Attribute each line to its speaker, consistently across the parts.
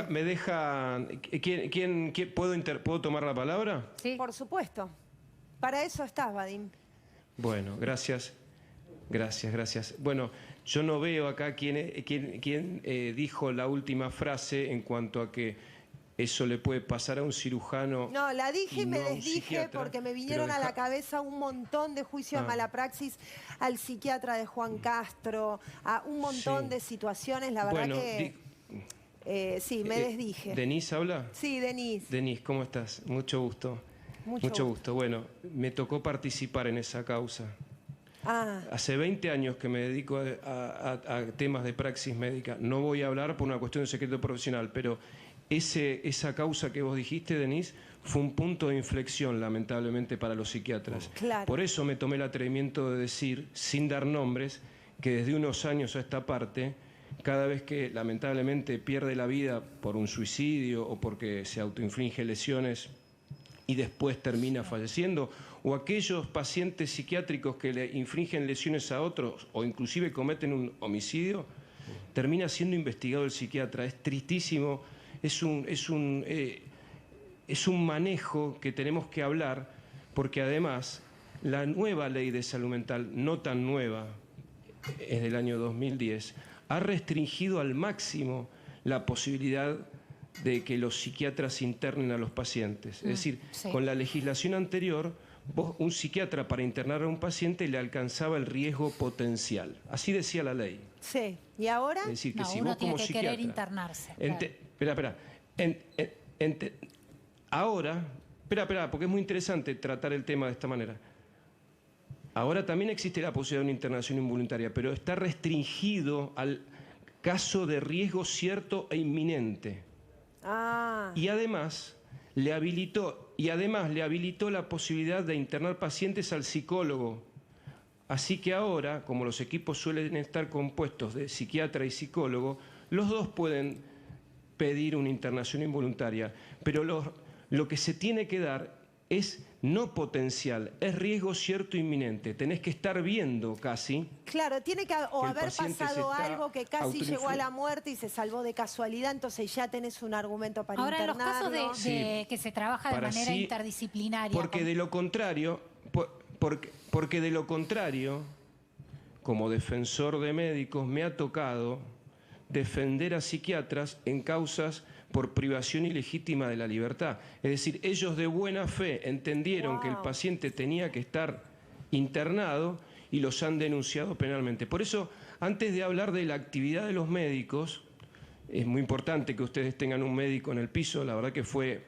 Speaker 1: me deja, ¿quién ¿puedo tomar la palabra?
Speaker 2: Sí. Por supuesto. Para eso estás, Vadim.
Speaker 1: Bueno, gracias. Gracias. Bueno, yo no veo acá quién dijo la última frase en cuanto a que eso le puede pasar a un cirujano.
Speaker 2: No, la dije y me
Speaker 1: no
Speaker 2: desdije porque me vinieron a la cabeza un montón de juicios de mala praxis al psiquiatra de Juan Castro, a un montón de situaciones, la verdad sí, me desdije.
Speaker 1: ¿Denise habla?
Speaker 2: Sí, Denise.
Speaker 1: Denise, ¿cómo estás? Mucho gusto. Mucho gusto. Bueno, me tocó participar en esa causa. Hace 20 años que me dedico a temas de praxis médica. No voy a hablar por una cuestión de secreto profesional, pero esa causa que vos dijiste, Denise, fue un punto de inflexión, lamentablemente, para los psiquiatras.
Speaker 2: Claro.
Speaker 1: Por eso me tomé el atrevimiento de decir, sin dar nombres, que desde unos años a esta parte, cada vez que lamentablemente pierde la vida por un suicidio o porque se autoinflige lesiones y después termina falleciendo, o aquellos pacientes psiquiátricos que le infringen lesiones a otros o inclusive cometen un homicidio, termina siendo investigado el psiquiatra. Es tristísimo, es un manejo que tenemos que hablar, porque además la nueva ley de salud mental, no tan nueva, es del año 2010, ha restringido al máximo la posibilidad de que los psiquiatras internen a los pacientes. Es decir, con la legislación anterior, un psiquiatra para internar a un paciente le alcanzaba el riesgo potencial. Así decía la ley.
Speaker 2: Sí. ¿Y ahora?
Speaker 1: Es decir, que
Speaker 3: no,
Speaker 1: si
Speaker 3: uno
Speaker 1: vos
Speaker 3: tiene
Speaker 1: como
Speaker 3: que
Speaker 1: psiquiatra,
Speaker 3: querer internarse.
Speaker 1: Espera. Ahora, porque es muy interesante tratar el tema de esta manera. Ahora también existe la posibilidad de una internación involuntaria, pero está restringido al caso de riesgo cierto e inminente. Y además le habilitó la posibilidad de internar pacientes al psicólogo. Así que ahora, como los equipos suelen estar compuestos de psiquiatra y psicólogo, los dos pueden pedir una internación involuntaria. Pero lo que se tiene que dar es no potencial, es riesgo cierto e inminente. Tenés que estar viendo casi.
Speaker 2: Claro, tiene que haber pasado algo que casi llegó a la muerte y se salvó de casualidad, entonces ya tenés un argumento para internarlo.
Speaker 3: Ahora, en los casos de que se trabaja de manera interdisciplinaria.
Speaker 1: Porque de lo contrario, como defensor de médicos, me ha tocado defender a psiquiatras en causas por privación ilegítima de la libertad. Es decir, ellos de buena fe entendieron que el paciente tenía que estar internado y los han denunciado penalmente. Por eso, antes de hablar de la actividad de los médicos, es muy importante que ustedes tengan un médico en el piso. La verdad que fue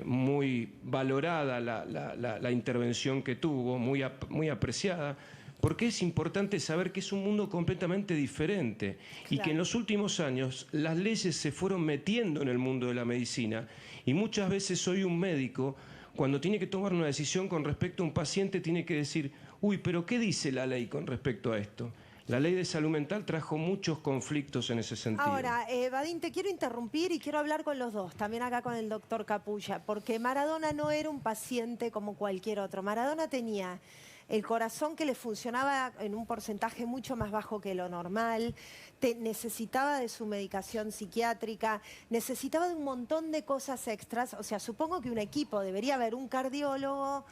Speaker 1: muy valorada la intervención que tuvo, muy apreciada, porque es importante saber que es un mundo completamente diferente y que en los últimos años las leyes se fueron metiendo en el mundo de la medicina y muchas veces hoy un médico, cuando tiene que tomar una decisión con respecto a un paciente, tiene que decir, uy, pero ¿qué dice la ley con respecto a esto? La ley de salud mental trajo muchos conflictos en ese sentido.
Speaker 2: Ahora, Vadim, te quiero interrumpir y quiero hablar con los dos, también acá con el doctor Capulla, porque Maradona no era un paciente como cualquier otro. Maradona tenía el corazón que le funcionaba en un porcentaje mucho más bajo que lo normal, necesitaba de su medicación psiquiátrica, necesitaba de un montón de cosas extras. O sea, supongo que un equipo, debería haber un cardiólogo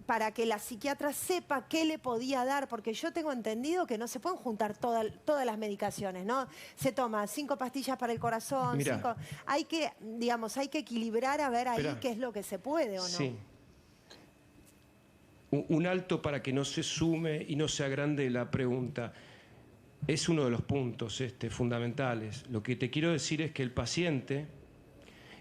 Speaker 2: para que la psiquiatra sepa qué le podía dar, porque yo tengo entendido que no se pueden juntar todas las medicaciones, ¿no? Se toma 5 pastillas para el corazón, 5... Hay que equilibrar a ver ahí qué es lo que se puede o no.
Speaker 1: Sí. Un alto para que no se sume y no se agrande la pregunta. Es uno de los puntos fundamentales. Lo que te quiero decir es que el paciente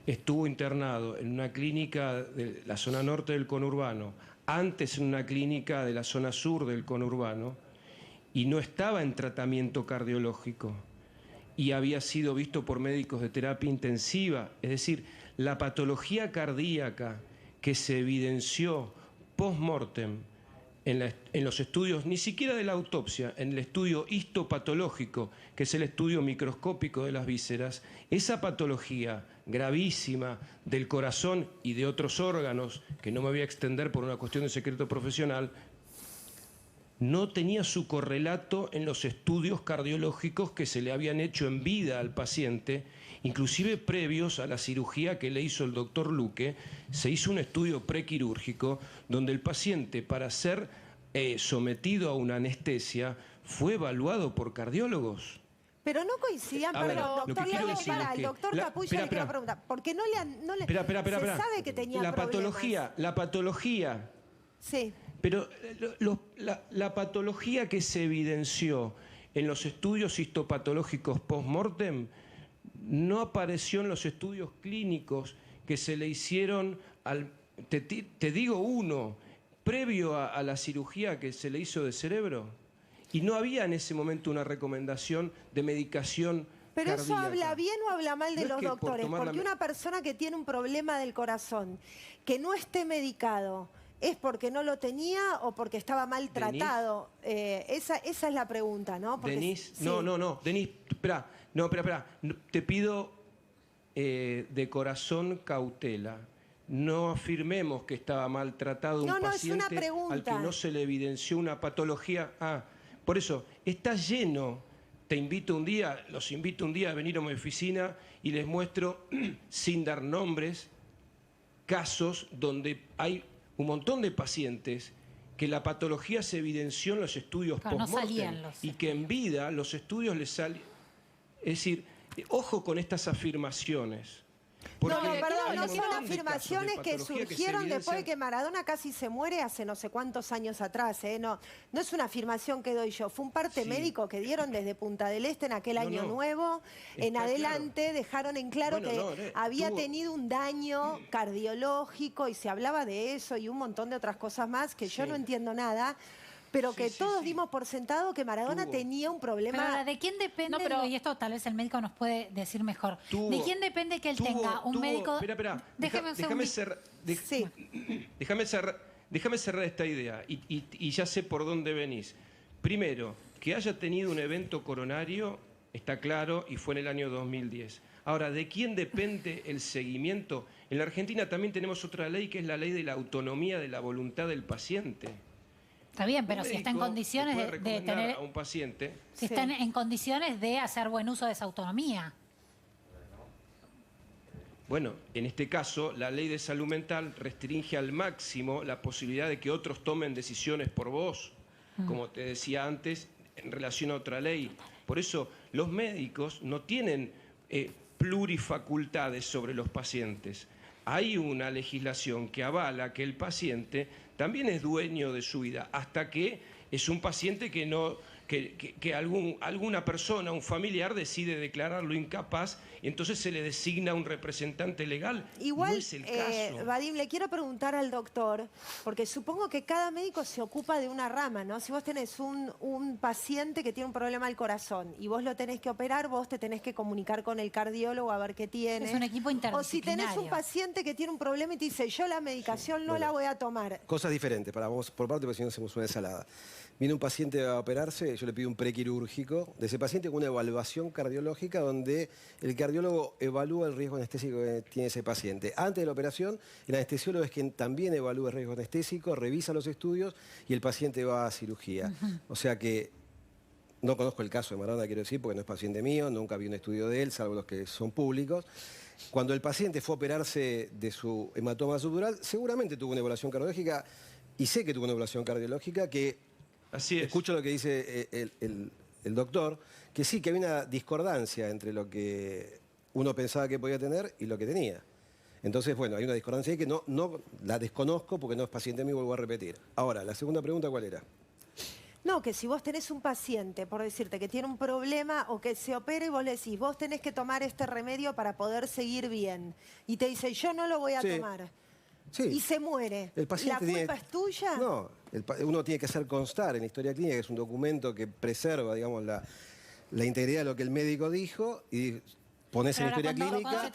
Speaker 1: estuvo internado en una clínica de la zona norte del conurbano, antes en una clínica de la zona sur del conurbano, y no estaba en tratamiento cardiológico y había sido visto por médicos de terapia intensiva. Es decir, la patología cardíaca que se evidenció post-mortem en los estudios, ni siquiera de la autopsia, en el estudio histopatológico, que es el estudio microscópico de las vísceras, esa patología gravísima del corazón y de otros órganos, que no me voy a extender por una cuestión de secreto profesional, no tenía su correlato en los estudios cardiológicos que se le habían hecho en vida al paciente, inclusive previos a la cirugía que le hizo el doctor Luque. Se hizo un estudio prequirúrgico donde el paciente, para ser sometido a una anestesia, fue evaluado por cardiólogos.
Speaker 2: Pero no coincidían,
Speaker 1: A ver,
Speaker 2: pero
Speaker 1: lo que quiero decir es
Speaker 2: el
Speaker 1: que
Speaker 2: doctor Capulla le quiero preguntar, porque no le se sabe que tenía
Speaker 1: la
Speaker 2: problemas.
Speaker 1: La patología.
Speaker 2: Sí.
Speaker 1: Pero la patología que se evidenció en los estudios histopatológicos post-mortem no apareció en los estudios clínicos que se le hicieron te digo uno, previo a la cirugía que se le hizo de cerebro. Y no había en ese momento una recomendación de medicación
Speaker 2: Pero
Speaker 1: cardíaca.
Speaker 2: eso habla bien o habla mal de
Speaker 1: No es
Speaker 2: los
Speaker 1: que por
Speaker 2: doctores,
Speaker 1: tomar
Speaker 2: porque una persona que tiene un problema del corazón, que no esté medicado, ¿es porque no lo tenía o porque estaba mal tratado? Esa es la pregunta, ¿no? Porque,
Speaker 1: Denise,
Speaker 2: sí.
Speaker 1: no, Denise, espera, te pido de corazón cautela. No afirmemos que estaba maltratado un paciente
Speaker 2: es una pregunta.
Speaker 1: al que no se le evidenció una patología. Por eso, está lleno. Te invito un día, los invito un día a venir a mi oficina y les muestro, sin dar nombres, casos donde hay un montón de pacientes que la patología se evidenció en los estudios post-mortem y que en vida los estudios les salen. Es decir, ojo con estas afirmaciones.
Speaker 2: No, perdón, no son afirmaciones que surgieron después de que Maradona casi se muere hace no sé cuántos años atrás. No es una afirmación que doy yo, fue un parte médico que dieron desde Punta del Este en aquel año nuevo. En adelante dejaron en claro que había tenido un daño cardiológico y se hablaba de eso y un montón de otras cosas más que yo no entiendo nada. Pero que todos dimos por sentado que Maradona tenía un problema.
Speaker 3: Pero ahora, ¿de quién depende? Y esto tal vez el médico nos puede decir mejor. ¿De quién depende que él tenga un médico?
Speaker 1: Espera. Déjame cerrar esta idea y ya sé por dónde venís. Primero, que haya tenido un evento coronario, está claro, y fue en el año 2010. Ahora, ¿de quién depende el seguimiento? En la Argentina también tenemos otra ley, que es la ley de la autonomía de la voluntad del paciente.
Speaker 3: Está bien, pero si está en condiciones de tener
Speaker 1: a un paciente,
Speaker 3: si está en condiciones de hacer buen uso de esa autonomía.
Speaker 1: Bueno, en este caso, la ley de salud mental restringe al máximo la posibilidad de que otros tomen decisiones por vos, como te decía antes, en relación a otra ley. Por eso, los médicos no tienen plurifacultades sobre los pacientes. Hay una legislación que avala que el paciente también es dueño de su vida, hasta que es un paciente que alguna persona, un familiar, decide declararlo incapaz y entonces se le designa un representante legal.
Speaker 2: Igual,
Speaker 1: no es el caso.
Speaker 2: Vadim, le quiero preguntar al doctor, porque supongo que cada médico se ocupa de una rama, ¿no? Si vos tenés un paciente que tiene un problema al corazón y vos lo tenés que operar, vos te tenés que comunicar con el cardiólogo a ver qué tiene.
Speaker 3: Es un equipo interdisciplinario.
Speaker 2: O si tenés un paciente que tiene un problema y te dice, yo la medicación no la voy a tomar.
Speaker 4: Cosas diferentes, vamos por parte, porque si no hacemos una ensalada. Viene un paciente a operarse, yo le pido un prequirúrgico de ese paciente con una evaluación cardiológica donde el cardiólogo evalúa el riesgo anestésico que tiene ese paciente. Antes de la operación, el anestesiólogo es quien también evalúa el riesgo anestésico, revisa los estudios y el paciente va a cirugía. O sea que no conozco el caso de Maradona, quiero decir, porque no es paciente mío, nunca vi un estudio de él, salvo los que son públicos. Cuando el paciente fue a operarse de su hematoma subdural, seguramente tuvo una evaluación cardiológica y sé que tuvo una evaluación cardiológica que...
Speaker 1: Así es.
Speaker 4: Escucho lo que dice el doctor, que sí, que había una discordancia entre lo que uno pensaba que podía tener y lo que tenía. Entonces, bueno, hay una discordancia ahí que no la desconozco porque no es paciente mío, vuelvo a repetir. Ahora, la segunda pregunta, ¿cuál era?
Speaker 2: No, que si vos tenés un paciente, por decirte, que tiene un problema o que se opera y vos le decís, vos tenés que tomar este remedio para poder seguir bien. Y te dice, yo no lo voy a tomar.
Speaker 4: Sí.
Speaker 2: Y se muere.
Speaker 4: El paciente
Speaker 2: ¿La culpa es tuya?
Speaker 4: No, uno tiene que hacer constar en la historia clínica, que es un documento que preserva, digamos, la integridad de lo que el médico dijo y pones en la historia clínica.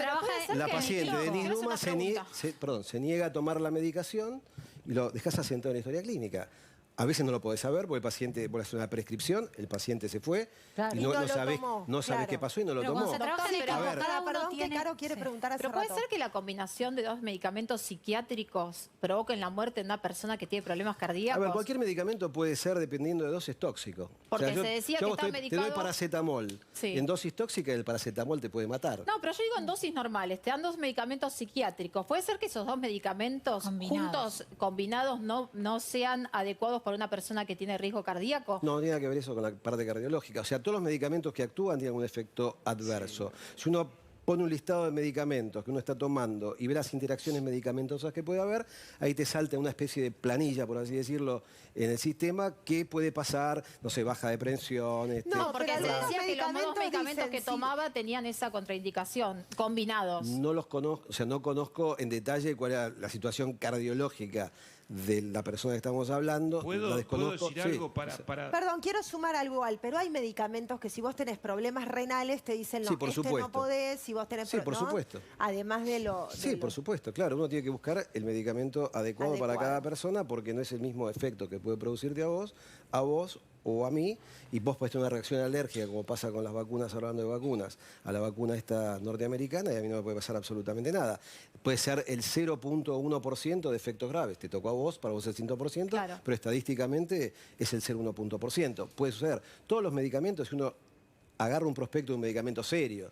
Speaker 4: La paciente de Denise Luma se niega a tomar la medicación y lo dejás asentado en la historia clínica. A veces no lo podés saber porque el paciente, vos le haces una prescripción, el paciente se fue
Speaker 2: Claro.
Speaker 4: y
Speaker 2: Y no lo
Speaker 4: sabés
Speaker 2: tomó,
Speaker 4: qué pasó y no lo
Speaker 3: Pero
Speaker 4: tomó.
Speaker 3: cuando se trabaja en el
Speaker 2: Doctor,
Speaker 3: campo, cada uno
Speaker 2: perdón, que
Speaker 3: tiene...
Speaker 2: Caro quiere preguntar hace
Speaker 5: Pero puede
Speaker 2: rato.
Speaker 5: ser que la combinación de 2 medicamentos psiquiátricos provoquen la muerte de una persona que tiene problemas
Speaker 4: A
Speaker 5: cardíacos.
Speaker 4: ver, cualquier medicamento puede ser, dependiendo de dosis, tóxico.
Speaker 5: Porque se decía que está
Speaker 4: Te doy
Speaker 5: medicado-
Speaker 4: paracetamol.
Speaker 5: Sí.
Speaker 4: En dosis tóxica el paracetamol te puede matar.
Speaker 5: No, pero yo digo en dosis normales, te dan 2 medicamentos psiquiátricos. ¿Puede ser que esos 2 medicamentos juntos, combinados, no sean adecuados para una persona que tiene riesgo cardíaco?
Speaker 4: No tiene nada que ver eso con la parte cardiológica. O sea, todos los medicamentos que actúan tienen un efecto adverso. Si uno pone un listado de medicamentos que uno está tomando y ve las interacciones medicamentosas que puede haber, ahí te salta una especie de planilla, por así decirlo, en el sistema, que puede pasar, no sé, baja de presión.
Speaker 5: No, porque se
Speaker 2: pero
Speaker 5: decía
Speaker 2: algunos
Speaker 5: que los 2 medicamentos
Speaker 2: medicamentos
Speaker 5: que
Speaker 2: dicen,
Speaker 5: tomaba tenían esa contraindicación, combinados.
Speaker 4: No los conozco, o sea, no conozco en detalle cuál era la situación cardiológica de la persona que estamos hablando.
Speaker 1: ¿Puedo
Speaker 4: la desconozco.
Speaker 1: decir
Speaker 4: Sí.
Speaker 1: algo para...?
Speaker 2: Perdón, quiero sumar algo igual, pero hay medicamentos que si vos tenés problemas renales te dicen no,
Speaker 4: Sí, por supuesto.
Speaker 2: no podés, si vos tenés
Speaker 4: Sí, por
Speaker 2: ¿no?
Speaker 4: supuesto.
Speaker 2: Además de lo... de
Speaker 4: Sí,
Speaker 2: lo-
Speaker 4: por supuesto, claro. Uno tiene que buscar el medicamento adecuado para
Speaker 2: Adecuado.
Speaker 4: cada persona porque no es el mismo efecto que puede producirte a vos o a mí, y vos podés tener una reacción alérgica, como pasa con las vacunas, hablando de vacunas, a la vacuna esta norteamericana, y a mí no me puede pasar absolutamente nada. Puede ser el 0.1% de efectos graves. Te tocó a vos, para vos el 100%,
Speaker 5: Claro.
Speaker 4: pero estadísticamente es el 0.1%. Puede suceder. Todos los medicamentos, si uno agarra un prospecto de un medicamento serio,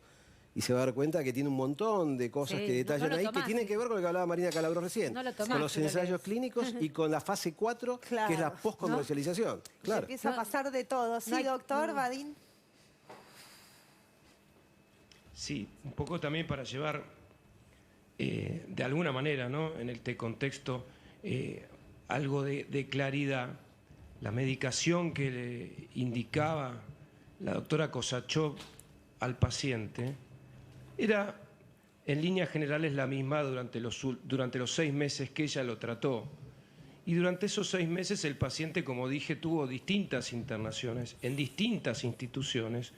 Speaker 4: y se va a dar cuenta que tiene un montón de cosas
Speaker 6: Sí,
Speaker 4: que detallan
Speaker 6: no lo
Speaker 4: ahí, que
Speaker 6: tomás,
Speaker 4: tienen
Speaker 6: sí.
Speaker 4: que ver con lo que hablaba Marina Calabro recién.
Speaker 6: No lo tomás,
Speaker 4: con los
Speaker 6: pero
Speaker 4: ensayos
Speaker 6: lees.
Speaker 4: clínicos y con la fase 4, que es la
Speaker 2: Claro.
Speaker 4: postcomercialización.
Speaker 2: Se
Speaker 4: Claro.
Speaker 2: empieza a pasar de todo. Sí,
Speaker 6: hay-
Speaker 2: doctor,
Speaker 6: no.
Speaker 2: Badín.
Speaker 1: Sí, un poco también para llevar de alguna manera, ¿no?, en este contexto, algo de claridad. La medicación que le indicaba la doctora Kosachov al paciente era, en líneas generales, la misma durante los 6 meses que ella lo trató. Y durante esos 6 meses el paciente, como dije, tuvo distintas internaciones en distintas instituciones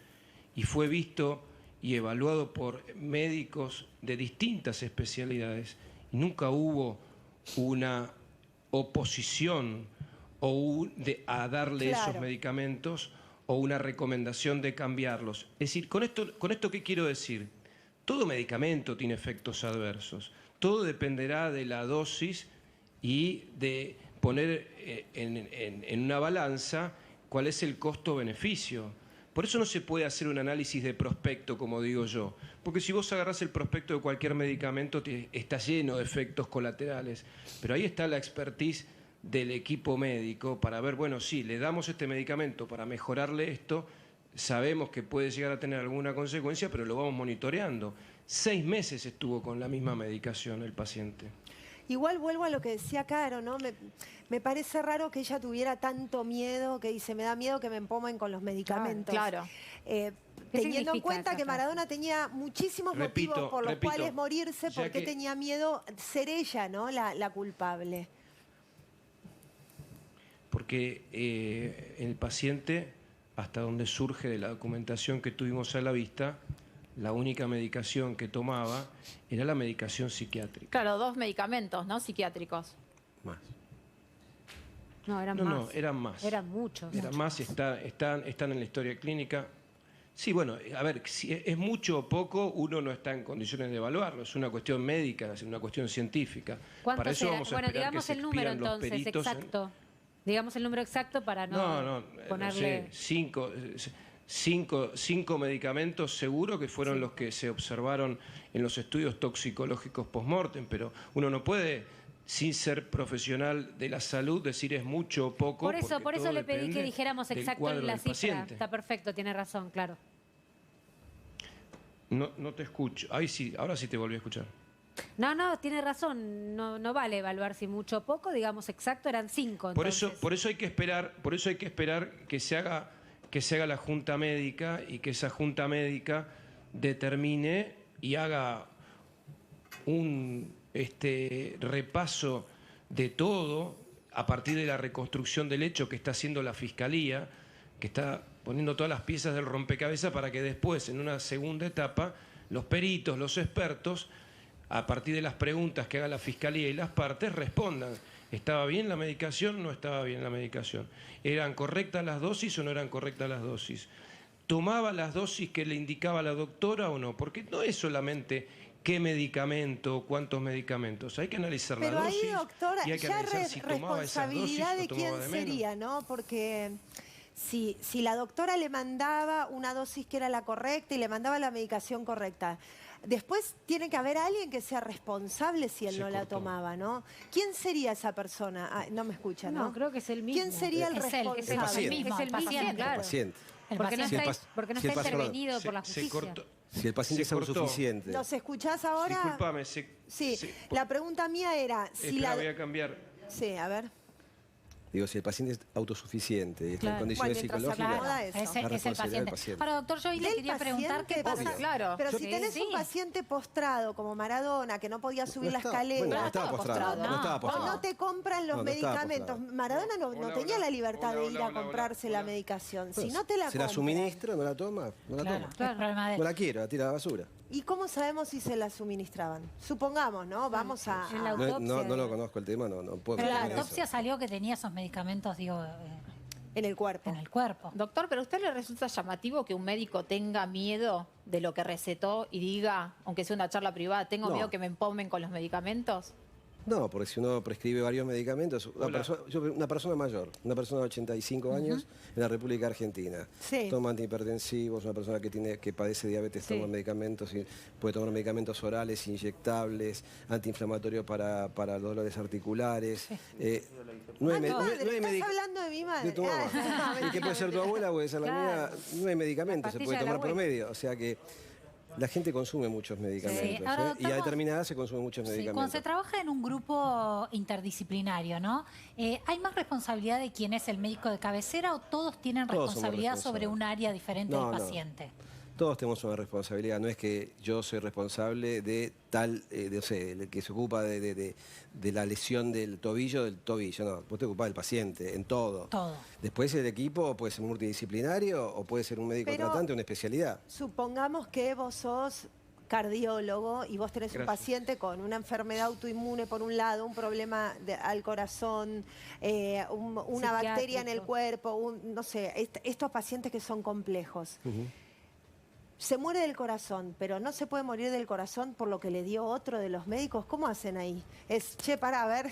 Speaker 1: y fue visto y evaluado por médicos de distintas especialidades. Y nunca hubo una oposición a darle
Speaker 2: Claro.
Speaker 1: esos medicamentos o una recomendación de cambiarlos. Es decir, ¿con esto qué quiero decir? Todo medicamento tiene efectos adversos. Todo dependerá de la dosis y de poner en una balanza cuál es el costo-beneficio. Por eso no se puede hacer un análisis de prospecto, como digo yo. Porque si vos agarrás el prospecto de cualquier medicamento, está lleno de efectos colaterales. Pero ahí está la expertise del equipo médico para ver, bueno, sí, le damos este medicamento para mejorarle esto, sabemos que puede llegar a tener alguna consecuencia, pero lo vamos monitoreando. 6 meses estuvo con la misma medicación el paciente.
Speaker 2: Igual vuelvo a lo que decía Caro, ¿no? Me parece raro que ella tuviera tanto miedo, que dice, me da miedo que me empomen con los medicamentos.
Speaker 5: Claro.
Speaker 2: Teniendo en
Speaker 6: significa
Speaker 2: cuenta
Speaker 6: eso,
Speaker 2: que
Speaker 6: Caro?
Speaker 2: Maradona tenía muchísimos
Speaker 1: Repito,
Speaker 2: motivos por los
Speaker 1: repito,
Speaker 2: cuales morirse,
Speaker 1: ya
Speaker 2: porque
Speaker 1: que-
Speaker 2: tenía miedo ser ella, ¿no? La culpable.
Speaker 1: Porque el paciente, hasta donde surge de la documentación que tuvimos a la vista, la única medicación que tomaba era la medicación psiquiátrica.
Speaker 5: Claro, 2 medicamentos, ¿no? Psiquiátricos.
Speaker 1: Más.
Speaker 6: No, eran
Speaker 1: No,
Speaker 6: más.
Speaker 1: no, eran más.
Speaker 6: Eran muchos.
Speaker 1: Eran más, están en la historia clínica. Sí, bueno, a ver, si es mucho o poco, uno no está en condiciones de evaluarlo. Es una cuestión médica, es una cuestión científica.
Speaker 6: ¿Cuántos
Speaker 1: Para eso
Speaker 6: eran?
Speaker 1: vamos a
Speaker 6: Bueno,
Speaker 1: esperar que
Speaker 6: digamos
Speaker 1: se
Speaker 6: el número
Speaker 1: expidan los
Speaker 6: entonces,
Speaker 1: peritos.
Speaker 6: exacto. Digamos el número exacto para
Speaker 1: No,
Speaker 6: ponerle...
Speaker 1: no sé, cinco medicamentos seguro que fueron los que se observaron en los estudios toxicológicos post-mortem, pero uno no puede, sin ser profesional de la salud, decir es mucho o poco.
Speaker 6: Por eso
Speaker 1: porque todo
Speaker 6: le pedí que
Speaker 1: depende
Speaker 6: dijéramos
Speaker 1: del
Speaker 6: exacto
Speaker 1: cuadro
Speaker 6: la
Speaker 1: del
Speaker 6: cifra.
Speaker 1: paciente.
Speaker 6: Está perfecto, tiene razón, claro.
Speaker 1: No te escucho. Ahí sí, ahora sí te volví a escuchar.
Speaker 6: No, tiene razón. No vale evaluar si mucho o poco, digamos exacto, eran 5.
Speaker 1: Por eso hay que esperar que se haga la junta médica y que esa junta médica determine y haga un repaso de todo a partir de la reconstrucción del hecho que está haciendo la Fiscalía, que está poniendo todas las piezas del rompecabezas para que después, en una segunda etapa, los peritos, los expertos, a partir de las preguntas que haga la Fiscalía y las partes, respondan. Es ¿Estaba bien la medicación? No estaba bien la medicación. ¿Eran correctas las dosis o no eran correctas las dosis? ¿Tomaba las dosis que le indicaba la doctora o no? Porque no es solamente qué medicamento, cuántos medicamentos. Hay que analizar la dosis.
Speaker 2: Pero ahí, doctora,
Speaker 1: y hay que
Speaker 2: ya
Speaker 1: analizar si tomaba esas dosis
Speaker 2: responsabilidad
Speaker 1: o
Speaker 2: de
Speaker 1: tomaba
Speaker 2: quién
Speaker 1: de menos.
Speaker 2: sería, ¿no? Porque si la doctora le mandaba una dosis que era la correcta y le mandaba la medicación correcta, después tiene que haber alguien que sea responsable si él
Speaker 1: Se
Speaker 2: no la
Speaker 1: cortó.
Speaker 2: tomaba, ¿no? ¿Quién sería esa persona? Ah, no me escuchan, ¿no?
Speaker 6: No, creo que es el mismo.
Speaker 2: ¿Quién sería el
Speaker 3: Es él, que es el
Speaker 2: responsable?
Speaker 3: mismo,
Speaker 6: Es el
Speaker 3: el paciente.
Speaker 6: mismo, claro.
Speaker 4: El paciente.
Speaker 3: El
Speaker 6: Porque no
Speaker 3: paciente.
Speaker 6: está, porque no
Speaker 4: si el
Speaker 6: está
Speaker 4: paciente-
Speaker 6: intervenido por la
Speaker 1: Se
Speaker 6: justicia.
Speaker 1: cortó.
Speaker 4: Si el paciente es
Speaker 1: Se cortó.
Speaker 4: autosuficiente.
Speaker 2: ¿Nos escuchás ahora?
Speaker 1: Disculpame,
Speaker 2: Sí, la pregunta mía era si
Speaker 1: espera,
Speaker 2: la...
Speaker 1: voy a cambiar.
Speaker 2: Sí, a ver.
Speaker 4: Digo, si el paciente es autosuficiente y está
Speaker 6: Claro.
Speaker 4: en condiciones
Speaker 2: Bueno, mientras se
Speaker 4: psicológicas,
Speaker 2: acomoda
Speaker 3: Claro,
Speaker 2: eso.
Speaker 3: es
Speaker 4: la
Speaker 3: el
Speaker 4: responsabilidad del
Speaker 3: paciente.
Speaker 4: paciente.
Speaker 3: Ahora, doctor, yo hoy le
Speaker 2: Del
Speaker 3: quería preguntar qué
Speaker 2: paciente,
Speaker 3: pasa.
Speaker 5: Claro.
Speaker 2: Pero si
Speaker 6: Sí,
Speaker 2: tenés
Speaker 6: sí.
Speaker 2: un paciente postrado como Maradona, que no podía subir la escalera,
Speaker 4: Bueno, no
Speaker 5: No
Speaker 4: estaba
Speaker 5: estaba
Speaker 4: postrado.
Speaker 5: postrado.
Speaker 4: No estaba
Speaker 2: o
Speaker 4: postrado.
Speaker 2: no te compran los
Speaker 4: No, no estaba
Speaker 2: medicamentos.
Speaker 4: postrado.
Speaker 2: Maradona no
Speaker 1: Hola,
Speaker 2: tenía
Speaker 1: hola.
Speaker 2: la libertad
Speaker 1: Hola,
Speaker 2: de ir
Speaker 1: hola,
Speaker 2: a
Speaker 1: hola,
Speaker 2: comprarse
Speaker 1: hola.
Speaker 2: la medicación. Si
Speaker 4: Bueno,
Speaker 2: no te la
Speaker 4: se la
Speaker 2: compran.
Speaker 4: suministra, no la toma, no la
Speaker 3: Claro,
Speaker 4: toma.
Speaker 3: es el problema de
Speaker 4: No la quiero, la tira a la basura.
Speaker 2: ¿Y cómo sabemos si se la suministraban? Supongamos, ¿no? Vamos a...
Speaker 6: En la
Speaker 2: a-
Speaker 6: autopsia.
Speaker 4: No lo conozco el tema, no puedo
Speaker 3: Pero la
Speaker 4: opinar de
Speaker 3: autopsia
Speaker 4: eso.
Speaker 3: salió que tenía esos medicamentos, digo,
Speaker 2: en el cuerpo.
Speaker 3: en el cuerpo.
Speaker 5: Doctor, ¿pero a usted le resulta llamativo que un médico tenga miedo de lo que recetó y diga, aunque sea una charla privada, tengo
Speaker 4: No.
Speaker 5: miedo que me empalmen con los medicamentos?
Speaker 4: No, porque si uno prescribe varios medicamentos, una persona mayor, una persona de 85 años en la República Argentina,
Speaker 2: Sí.
Speaker 4: toma antihipertensivos, una persona que padece diabetes
Speaker 6: Sí.
Speaker 4: toma medicamentos, puede tomar medicamentos orales, inyectables, antiinflamatorios para los dolores articulares. No hay,
Speaker 2: Ah,
Speaker 4: me-
Speaker 2: tu
Speaker 4: no hay-
Speaker 2: madre,
Speaker 4: no hay
Speaker 2: estás
Speaker 4: medic-
Speaker 2: hablando de mi madre.
Speaker 4: de tu mamá.
Speaker 2: Ah,
Speaker 4: ¿Y qué puede ser tu abuela? Puede ser la
Speaker 6: Claro.
Speaker 4: mía. No hay medicamentos, se
Speaker 6: La
Speaker 4: puede
Speaker 6: pastilla de la
Speaker 4: tomar por
Speaker 6: abuela.
Speaker 4: medio. O sea que la gente consume muchos medicamentos.
Speaker 3: Ahora,
Speaker 4: ¿eh?
Speaker 3: doctor,
Speaker 4: Y a
Speaker 3: vos-
Speaker 4: determinada edad se consumen muchos
Speaker 3: Sí, cuando
Speaker 4: medicamentos.
Speaker 3: se trabaja en un grupo interdisciplinario, ¿no? ¿Hay más responsabilidad de quién es el médico de cabecera o todos tienen
Speaker 4: Todos somos
Speaker 3: responsabilidad sobre
Speaker 4: responsables.
Speaker 3: un área diferente
Speaker 4: No,
Speaker 3: del
Speaker 4: no.
Speaker 3: paciente?
Speaker 4: Todos tenemos una responsabilidad, no es que yo soy responsable de tal, no sé, el que se ocupa de la lesión del tobillo, no, vos te ocupás del paciente, en todo.
Speaker 3: Todo.
Speaker 4: Después el equipo puede ser multidisciplinario o puede ser un médico
Speaker 2: Pero-
Speaker 4: tratante, una especialidad.
Speaker 2: Supongamos que vos sos cardiólogo y vos tenés un
Speaker 1: Gracias.
Speaker 2: paciente con una enfermedad autoinmune por un lado, un problema al corazón, una bacteria en el
Speaker 6: Psiquiátrico.
Speaker 2: cuerpo, no sé, estos pacientes que son complejos. Se muere del corazón, pero no se puede morir del corazón por lo que le dio otro de los médicos. ¿Cómo hacen ahí? Es, pará, a ver,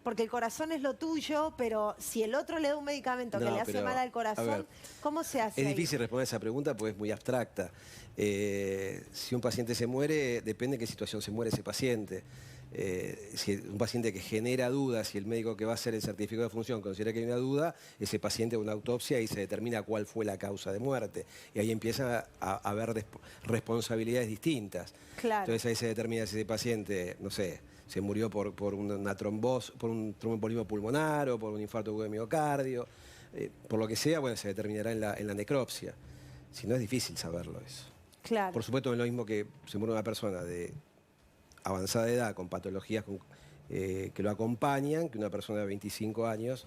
Speaker 2: porque el corazón es lo tuyo, pero si el otro le da un medicamento que
Speaker 4: No,
Speaker 2: le hace
Speaker 4: pero,
Speaker 2: mal al
Speaker 4: a
Speaker 2: corazón,
Speaker 4: ver,
Speaker 2: ¿cómo se hace
Speaker 4: Es
Speaker 2: ahí?
Speaker 4: difícil responder esa pregunta porque es muy abstracta. Si un paciente se muere, depende de qué situación se muere ese paciente. Si un paciente que genera dudas, si el médico que va a hacer el certificado de función considera que hay una duda, ese paciente va a una autopsia y se determina cuál fue la causa de muerte. Y ahí empieza a haber responsabilidades distintas.
Speaker 2: Claro.
Speaker 4: Entonces ahí se determina si ese paciente, no sé, se murió por una trombosis, por un tromboembolismo pulmonar o por un infarto agudo de miocardio. Por lo que sea, bueno, se determinará en la necropsia. Si no, es difícil saberlo eso.
Speaker 2: Claro.
Speaker 4: Por supuesto, es lo mismo que se muere una persona de avanzada edad con patologías que lo acompañan, que una persona de 25 años.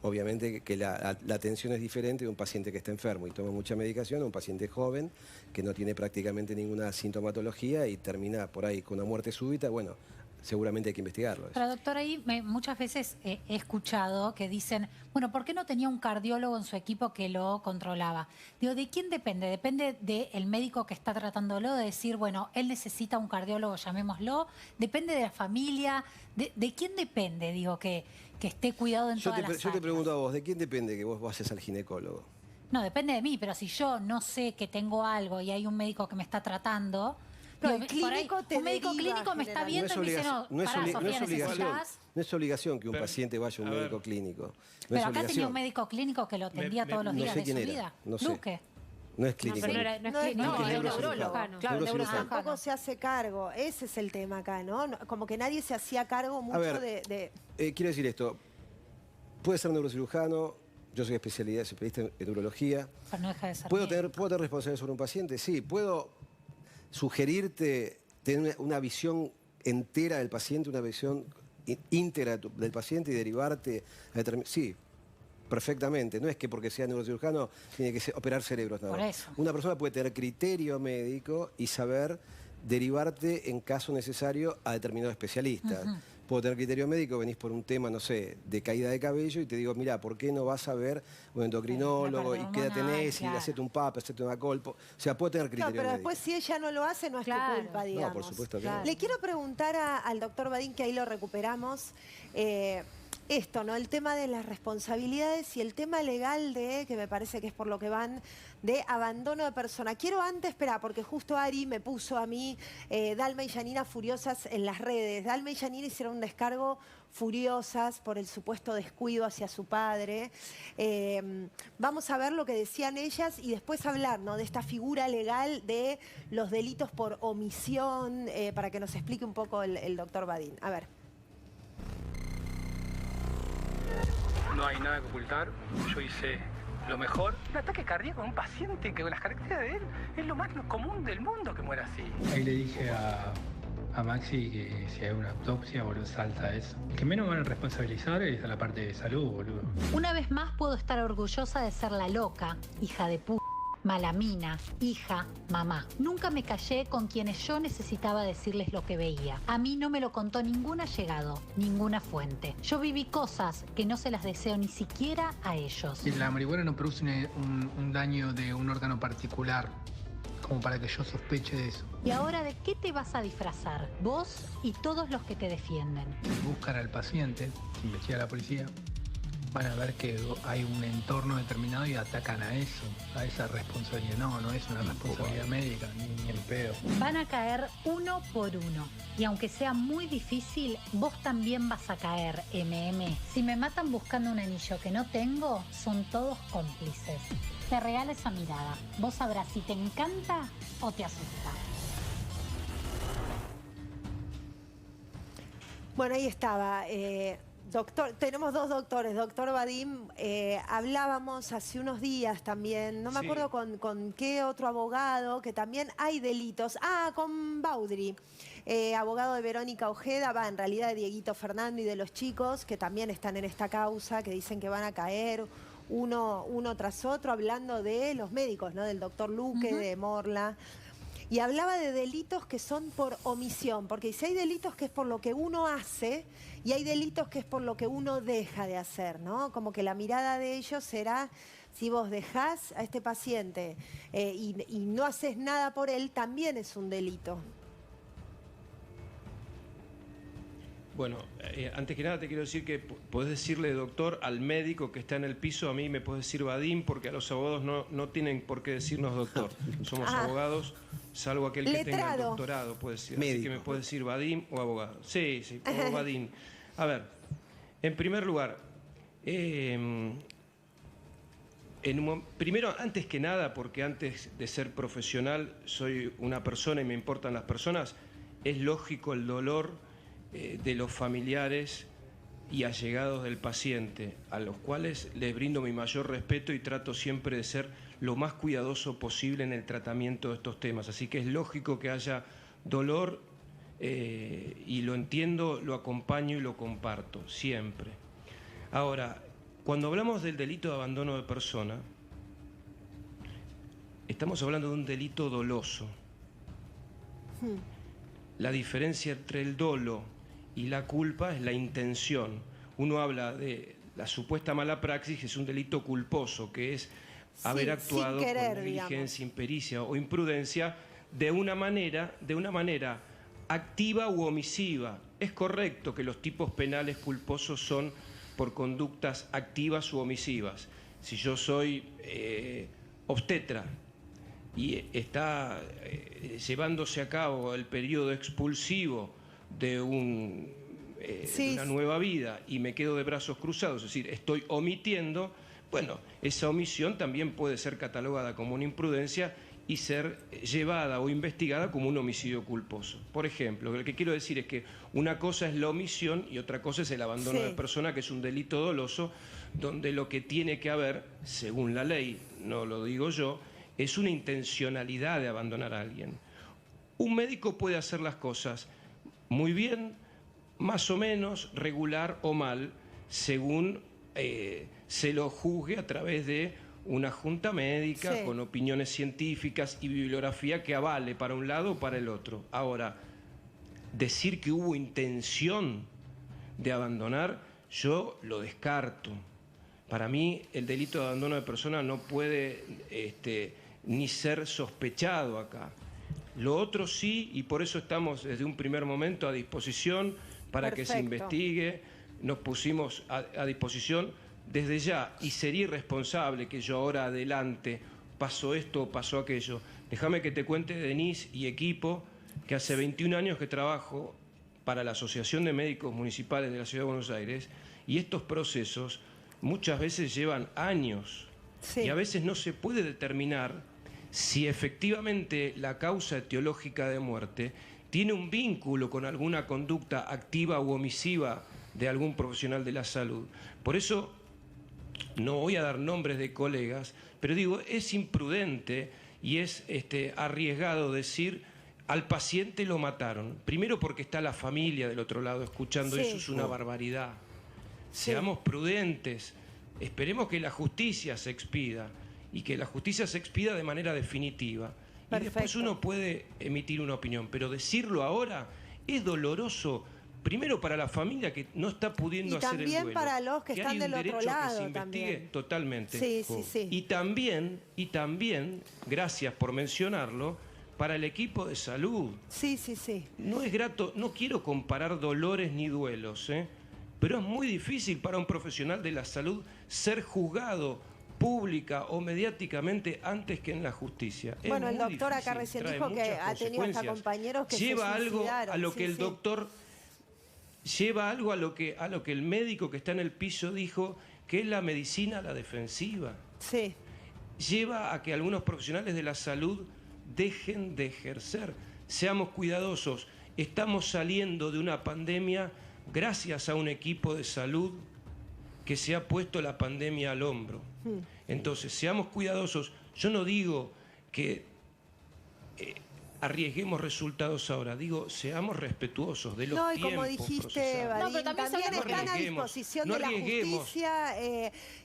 Speaker 4: Obviamente que la atención es diferente de un paciente que está enfermo y toma mucha medicación a un paciente joven que no tiene prácticamente ninguna sintomatología y termina por ahí con una muerte súbita. Bueno, seguramente hay que investigarlo. eso.
Speaker 3: Pero doctor, ahí muchas veces he escuchado que dicen, bueno, ¿por qué no tenía un cardiólogo en su equipo que lo controlaba? Digo, ¿de quién depende? Depende del médico que está tratándolo, de decir, bueno, él necesita un cardiólogo, llamémoslo. Depende de la familia. ¿De quién depende, digo, que esté cuidado en todas las
Speaker 4: Yo te
Speaker 3: áreas?
Speaker 4: pregunto a vos, ¿de quién depende que vos vayas al ginecólogo?
Speaker 3: No, depende de mí, pero si yo no sé que tengo algo y hay un médico que me está tratando...
Speaker 2: No,
Speaker 3: digo,
Speaker 2: el
Speaker 3: por ahí,
Speaker 2: clínico te
Speaker 3: un médico
Speaker 2: deriva
Speaker 3: clínico me está
Speaker 2: generalmente.
Speaker 3: viendo y me dice, no, pará, Sofía, necesitas...
Speaker 4: No es obligación que un
Speaker 1: Pero,
Speaker 4: paciente vaya a un
Speaker 1: a ver.
Speaker 4: médico clínico. No
Speaker 3: Pero
Speaker 4: es
Speaker 3: acá tenía
Speaker 4: obligación.
Speaker 3: un médico clínico que lo atendía todos los
Speaker 4: no
Speaker 3: días
Speaker 4: sé
Speaker 3: de
Speaker 4: quién
Speaker 3: su
Speaker 4: era,
Speaker 3: vida.
Speaker 4: no sé.
Speaker 3: Luque.
Speaker 4: No es
Speaker 6: No,
Speaker 4: clínico.
Speaker 6: pero no es
Speaker 2: No,
Speaker 6: clínico.
Speaker 2: no,
Speaker 5: es
Speaker 2: neurólogo.
Speaker 5: neurólogo. Claro,
Speaker 4: Neurocirujano.
Speaker 2: Tampoco se hace cargo, ese es el tema acá, ¿no? Como que nadie se hacía cargo mucho
Speaker 4: ver,
Speaker 2: de...
Speaker 4: Quiero decir esto, puede ser neurocirujano, yo soy especialista en neurología.
Speaker 3: Pero no deja de ser
Speaker 4: ¿Puedo
Speaker 3: médico.
Speaker 4: tener responsabilidad sobre un paciente? Sí. ¿Puedo sugerirte tener una visión entera del paciente, una visión íntegra del paciente y derivarte a determinar? Sí, perfectamente. No es que porque sea neurocirujano tiene que operar cerebros nada
Speaker 3: Por
Speaker 4: más.
Speaker 3: eso.
Speaker 4: Una persona puede tener criterio médico y saber derivarte en caso necesario a determinados especialistas. puedo tener criterio médico, venís por un tema, no sé, de caída de cabello y te digo, mira, ¿por qué no vas a ver un endocrinólogo y qué edad tenés y hacete un PAP, hacete una colpo? O sea, puedo tener criterio
Speaker 2: No, pero
Speaker 4: médico.
Speaker 2: después si ella no lo hace, no es tu culpa, digamos.
Speaker 4: No, por supuesto que no.
Speaker 2: Le quiero preguntar al doctor Badín, que ahí lo recuperamos, esto, ¿no? El tema de las responsabilidades y el tema legal de, que me parece que es por lo que van, de abandono de persona. Quiero antes, espera, porque justo Ari me puso a mí Dalma y Janina furiosas en las redes. Dalma y Janina hicieron un descargo furiosas por el supuesto descuido hacia su padre. Vamos a ver lo que decían ellas y después hablar, ¿no?, de esta figura legal de los delitos por omisión, para que nos explique un poco el doctor Badín. A ver.
Speaker 7: No hay nada que ocultar, yo hice lo mejor. Un ataque cardíaco en un paciente que con las características de él es lo más común del mundo que muera así. Ahí le dije a Maxi que si hay una autopsia, boludo, salta eso. Que menos van a responsabilizar es a la parte de salud, boludo.
Speaker 3: Una vez más puedo estar orgullosa de ser la loca, hija de puta, malamina, hija, mamá. Nunca me callé con quienes yo necesitaba decirles lo que veía. A mí no me lo contó ningún allegado, ninguna fuente. Yo viví cosas que no se las deseo ni siquiera a ellos.
Speaker 7: La marihuana no produce un daño de un órgano particular, como para que yo sospeche de eso.
Speaker 3: ¿Y ahora de qué te vas a disfrazar? Vos y todos los que te defienden.
Speaker 7: Buscan al paciente, investiga la policía, van a ver que hay un entorno determinado y atacan a eso, a esa responsabilidad. No es una responsabilidad médica, ni el pedo.
Speaker 3: Van a caer uno por uno. Y aunque sea muy difícil, vos también vas a caer, MM. Si me matan buscando un anillo que no tengo, son todos cómplices. Te regala esa mirada. Vos sabrás si te encanta o te asusta.
Speaker 2: Bueno, ahí estaba. Doctor, tenemos dos doctores. Doctor Badín, hablábamos hace unos días también, no me acuerdo con qué otro abogado, que también hay delitos. Ah, con Baudry, abogado de Verónica Ojeda, en realidad de Dieguito Fernando y de los chicos, que también están en esta causa, que dicen que van a caer uno tras otro, hablando de los médicos, ¿no? Del doctor Luque, de Morla. Y hablaba de delitos que son por omisión, porque si hay delitos que es por lo que uno hace y hay delitos que es por lo que uno deja de hacer, ¿no? Como que la mirada de ellos será, si vos dejás a este paciente y no haces nada por él, también es un delito.
Speaker 1: Bueno, antes que nada te quiero decir que podés decirle doctor al médico que está en el piso, a mí me podés decir Badín, porque a los abogados no tienen por qué decirnos doctor. Somos abogados, salvo aquel que tenga el doctorado, puede decir. Así que me puede decir Badín o abogado. Sí, o Badín. A ver, en primer lugar, primero, antes que nada, porque antes de ser profesional soy una persona y me importan las personas, es lógico el dolor de los familiares y allegados del paciente, a los cuales les brindo mi mayor respeto y trato siempre de ser lo más cuidadoso posible en el tratamiento de estos temas. Así que es lógico que haya dolor y lo entiendo, lo acompaño y lo comparto, siempre. Ahora, cuando hablamos del delito de abandono de persona, estamos hablando de un delito doloso. La diferencia entre el dolo y la culpa es la intención. Uno habla de la supuesta mala praxis, que es un delito culposo, que es haber actuado con negligencia, impericia o imprudencia de una manera activa u omisiva. Es correcto que los tipos penales culposos son por conductas activas u omisivas. Si yo soy obstetra y está llevándose a cabo el periodo expulsivo de una nueva vida y me quedo de brazos cruzados, es decir, estoy omitiendo, bueno, esa omisión también puede ser catalogada como una imprudencia y ser llevada o investigada como un homicidio culposo. Por ejemplo, lo que quiero decir es que una cosa es la omisión y otra cosa es el abandono de persona, que es un delito doloso, donde lo que tiene que haber, según la ley, no lo digo yo, es una intencionalidad de abandonar a alguien. Un médico puede hacer las cosas muy bien, más o menos, regular o mal, según se lo juzgue a través de una junta médica con opiniones científicas y bibliografía que avale para un lado o para el otro. Ahora, decir que hubo intención de abandonar, yo lo descarto. Para mí, el delito de abandono de persona no puede ni ser sospechado acá. Lo otro sí, y por eso estamos desde un primer momento a disposición para que se investigue. Nos pusimos a disposición desde ya, y sería irresponsable que yo ahora adelante pasó esto o pasó aquello. Déjame que te cuente, Denise y equipo, que hace 21 años que trabajo para la Asociación de Médicos Municipales de la Ciudad de Buenos Aires, y estos procesos muchas veces llevan años, y a veces no se puede determinar si efectivamente la causa etiológica de muerte tiene un vínculo con alguna conducta activa u omisiva de algún profesional de la salud. Por eso, no voy a dar nombres de colegas, pero digo, es imprudente y es arriesgado decir al paciente lo mataron. Primero porque está la familia del otro lado escuchando, eso es una barbaridad. Seamos prudentes, esperemos que la justicia se expida y que la justicia se expida de manera definitiva. Y después uno puede emitir una opinión, pero decirlo ahora es doloroso. Primero para la familia que no está pudiendo hacer el duelo. Y
Speaker 2: también para los que están del otro lado.
Speaker 1: Que se investigue totalmente.
Speaker 2: Sí.
Speaker 1: Y también, gracias por mencionarlo, para el equipo de salud.
Speaker 2: Sí.
Speaker 1: No es grato, no quiero comparar dolores ni duelos, pero es muy difícil para un profesional de la salud ser juzgado pública o mediáticamente antes que en la justicia.
Speaker 2: Bueno, el doctor acá recién dijo que ha tenido hasta compañeros que
Speaker 1: lleva
Speaker 2: se
Speaker 1: algo
Speaker 2: suicidaron.
Speaker 1: a lo que el doctor lleva algo a lo que el médico que está en el piso dijo, que es la medicina a la defensiva.
Speaker 2: Sí.
Speaker 1: Lleva a que algunos profesionales de la salud dejen de ejercer. Seamos cuidadosos. Estamos saliendo de una pandemia gracias a un equipo de salud que se ha puesto la pandemia al hombro. Entonces, seamos cuidadosos. Yo no digo que arriesguemos resultados ahora, digo, seamos respetuosos de los tiempos.
Speaker 2: No, y como dijiste, Vadim,
Speaker 5: pero también
Speaker 2: están a disposición de la justicia,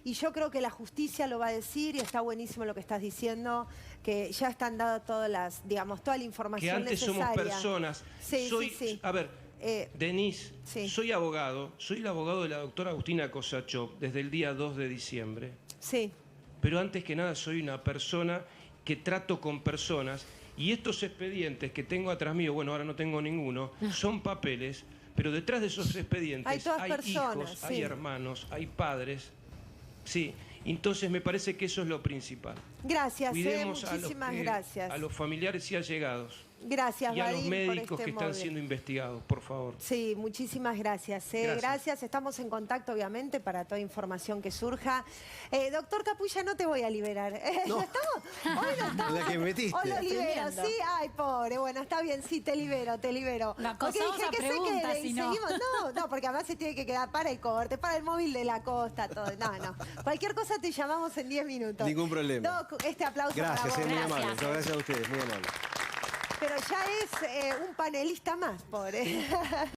Speaker 2: y yo creo que la justicia lo va a decir, y está buenísimo lo que estás diciendo, que ya están dadas toda la información necesaria.
Speaker 1: Que antes somos personas. A ver, Denise, soy abogado, soy el abogado de la doctora Agustina Kosachov desde el día 2 de diciembre.
Speaker 2: Sí.
Speaker 1: Pero antes que nada soy una persona que trato con personas, y estos expedientes que tengo atrás mío, bueno, ahora no tengo ninguno, son papeles, pero detrás de esos expedientes hay hijos, hay hermanos, hay padres. Sí, entonces me parece que eso es lo principal.
Speaker 2: Gracias, muchísimas gracias.
Speaker 1: A los familiares y allegados.
Speaker 2: Gracias,
Speaker 1: y a los
Speaker 2: Vadim,
Speaker 1: médicos que están siendo investigados, por favor.
Speaker 2: Sí, muchísimas gracias. Gracias. Estamos en contacto, obviamente, para toda información que surja. Doctor Capulla, no te voy a liberar.
Speaker 4: No.
Speaker 2: ¿No estamos? Hoy no estamos.
Speaker 4: La que me metiste.
Speaker 2: Hoy lo libero, ¿sí? Ay, pobre. Bueno, está bien, sí, te libero.
Speaker 3: La
Speaker 2: porque
Speaker 3: acosamos
Speaker 2: dije
Speaker 3: a
Speaker 2: que
Speaker 3: preguntas,
Speaker 2: se quede y seguimos. No, porque además se tiene que quedar para el corte, para el móvil de la costa, todo. No. Cualquier cosa te llamamos en 10 minutos.
Speaker 4: Ningún problema.
Speaker 2: Doc, este aplauso
Speaker 4: Gracias,
Speaker 2: para vos.
Speaker 4: muy amable. Gracias a ustedes, muy amable.
Speaker 2: Pero ya es un panelista más, pobre.